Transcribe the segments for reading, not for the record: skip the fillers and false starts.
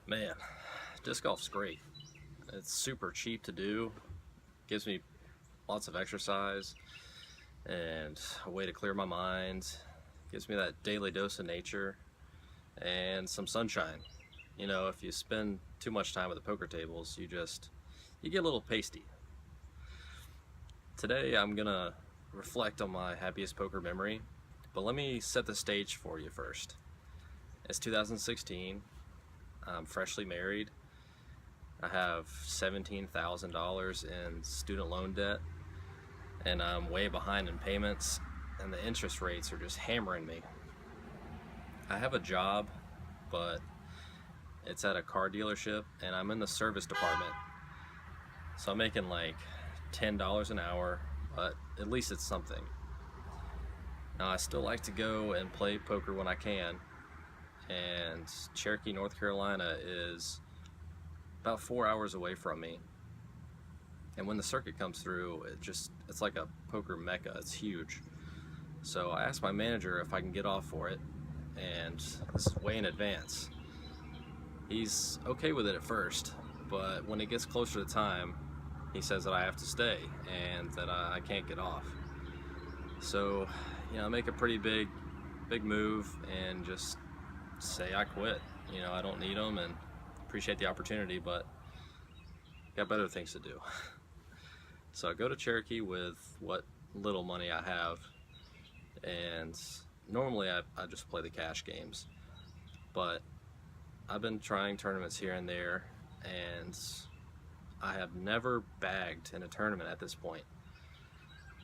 Man, disc golf's great. It's super cheap to do, gives me lots of exercise and a way to clear my mind, gives me that daily dose of nature and some sunshine. You know, if you spend too much time at the poker tables, you get a little pasty. Today I'm gonna reflect on my happiest poker memory, but let me set the stage for you first. It's 2016. I'm freshly married. I have $17,000 in student loan debt, and I'm way behind in payments, and the interest rates are just hammering me. I have a job, but it's at a car dealership, and I'm in the service department. So I'm making like $10 an hour, but at least it's something. Now, I still like to go and play poker when I can, and Cherokee, North Carolina is about 4 hours away from me. And when the circuit comes through, it's like a poker mecca. It's huge. So I asked my manager if I can get off for it, and this is way in advance. He's okay with it at first, but when it gets closer to time, he says that I have to stay and that I can't get off. So, I make a pretty big move and just say I quit. I don't need them and appreciate the opportunity, but got better things to do. So I go to Cherokee with what little money I have, and normally I just play the cash games, but I've been trying tournaments here and there, and I have never bagged in a tournament at this point.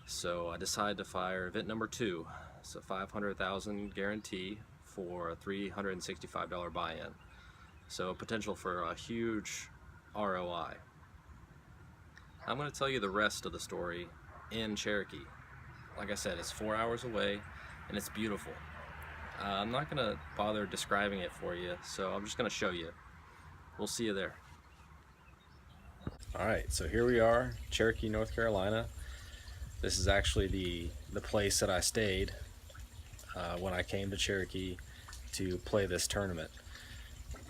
So I decided to fire event number 2. It's a $500,000 guarantee for a $365 buy-in. So potential for a huge ROI. I'm going to tell you the rest of the story in Cherokee. Like I said, it's 4 hours away and it's beautiful. I'm not going to bother describing it for you, so I'm just going to show you. We'll see you there. Alright, so here we are, Cherokee, North Carolina. This is actually the place that I stayed when I came to Cherokee to play this tournament.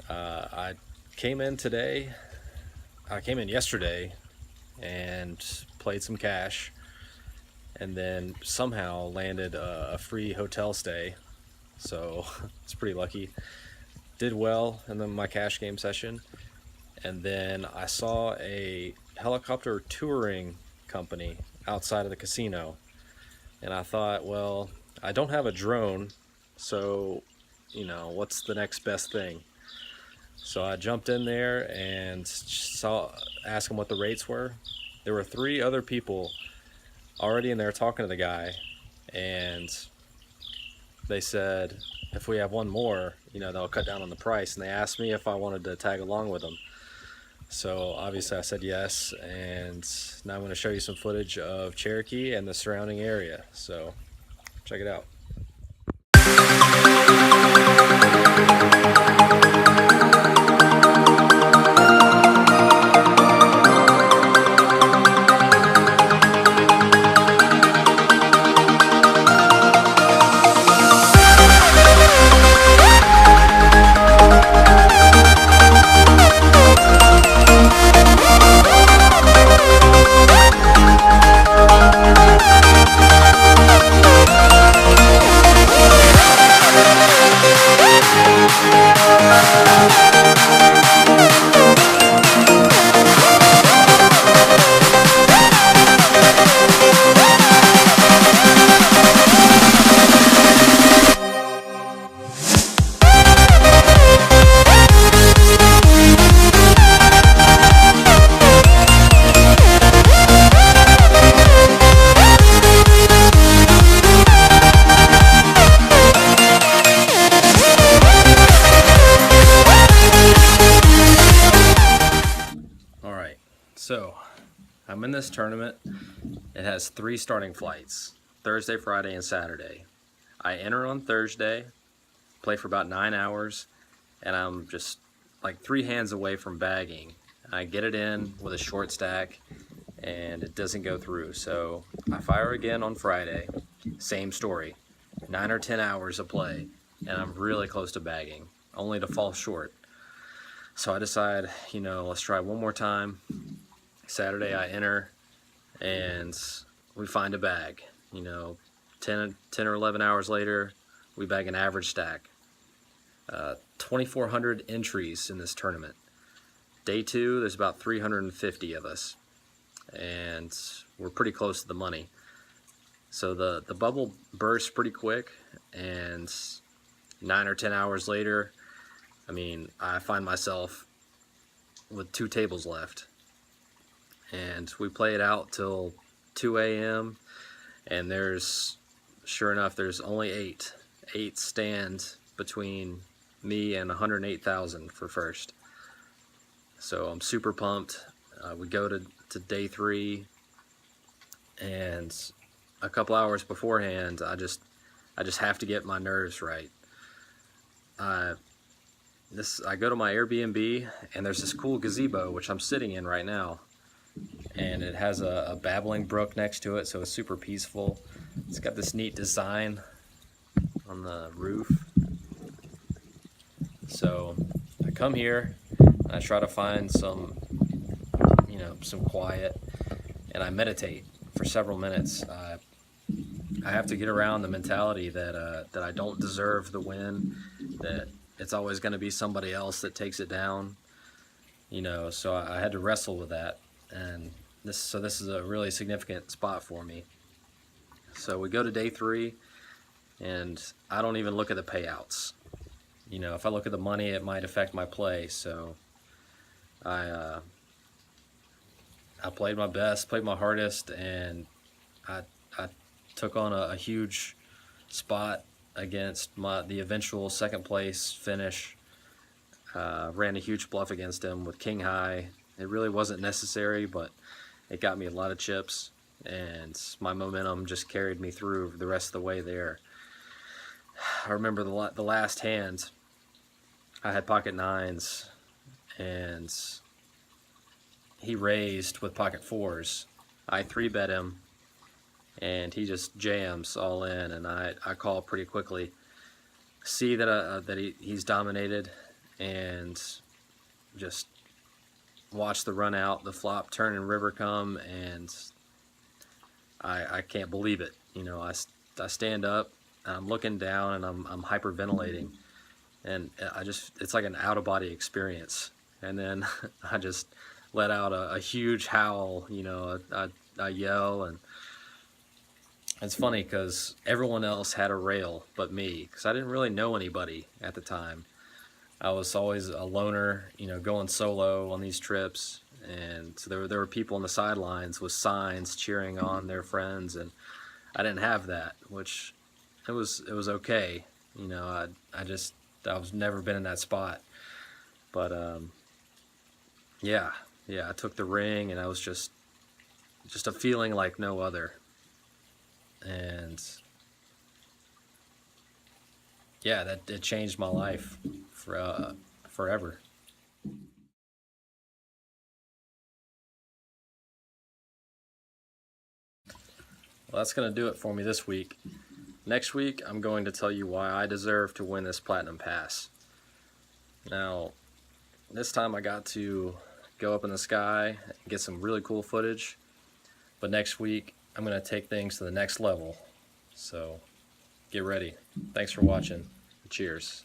I came in yesterday and played some cash, and then somehow landed a free hotel stay, so it's pretty lucky. Did well in my cash game session, and then I saw a helicopter touring company outside of the casino, and I thought, well, I don't have a drone, so what's the next best thing? So I jumped in there and asked them what the rates were. There were 3 other people already in there talking to the guy, and they said if we have one more, they'll cut down on the price, and they asked me if I wanted to tag along with them. So obviously I said yes, and now I'm going to show you some footage of Cherokee and the surrounding area, so check it out. So, I'm in this tournament. It has 3 starting flights, Thursday, Friday, and Saturday. I enter on Thursday, play for about 9 hours, and I'm just like 3 hands away from bagging. I get it in with a short stack, and it doesn't go through. So I fire again on Friday, same story, 9 or 10 hours of play, and I'm really close to bagging, only to fall short. So I decide, you know, let's try one more time. Saturday I enter, and we find a bag. You know, 10 or 11 hours later, we bag an average stack. 2,400 entries in this tournament. Day 2, there's about 350 of us, and we're pretty close to the money. So the bubble bursts pretty quick, and 9 or 10 hours later, I mean, I find myself with 2 tables left. And we play it out till 2 a.m. and sure enough, there's only 8 stand between me and 108,000 for first. So I'm super pumped. We go to day 3, and a couple hours beforehand, I just have to get my nerves right. I go to my Airbnb, and there's this cool gazebo which I'm sitting in right now, and it has a babbling brook next to it, so it's super peaceful. It's got this neat design on the roof. So I come here, and I try to find some quiet, and I meditate for several minutes. I have to get around the mentality that I don't deserve the win, that it's always going to be somebody else that takes it down, you know. So I had to wrestle with that, and this is a really significant spot for me. So we go to day 3, and I don't even look at the payouts. You know, if I look at the money, it might affect my play. So I played my best, played my hardest, and I took on a huge spot against the eventual second place finish. Ran a huge bluff against him with king high. It really wasn't necessary, but it got me a lot of chips, and my momentum just carried me through the rest of the way there. I remember the last hand, I had pocket 9s, and he raised with pocket 4s. I 3-bet him, and he just jams all in, and I call pretty quickly. See that he's dominated, and just watch the run out, the flop, turn, and river come, and I can't believe it. You know, I stand up, and I'm looking down, and I'm hyperventilating, and it's like an out-of-body experience. And then I just let out a huge howl. You know, I yell, and it's funny because everyone else had a rail but me, because I didn't really know anybody at the time. I was always a loner, you know, going solo on these trips, and so there were people on the sidelines with signs cheering on their friends, and I didn't have that, which it was okay. You know, I was never been in that spot, but yeah, I took the ring, and I was just a feeling like no other. And yeah, it changed my life for forever. Well, that's going to do it for me this week. Next week, I'm going to tell you why I deserve to win this Platinum Pass. Now, this time I got to go up in the sky and get some really cool footage, but next week I'm going to take things to the next level. So get ready. Thanks for watching. Cheers.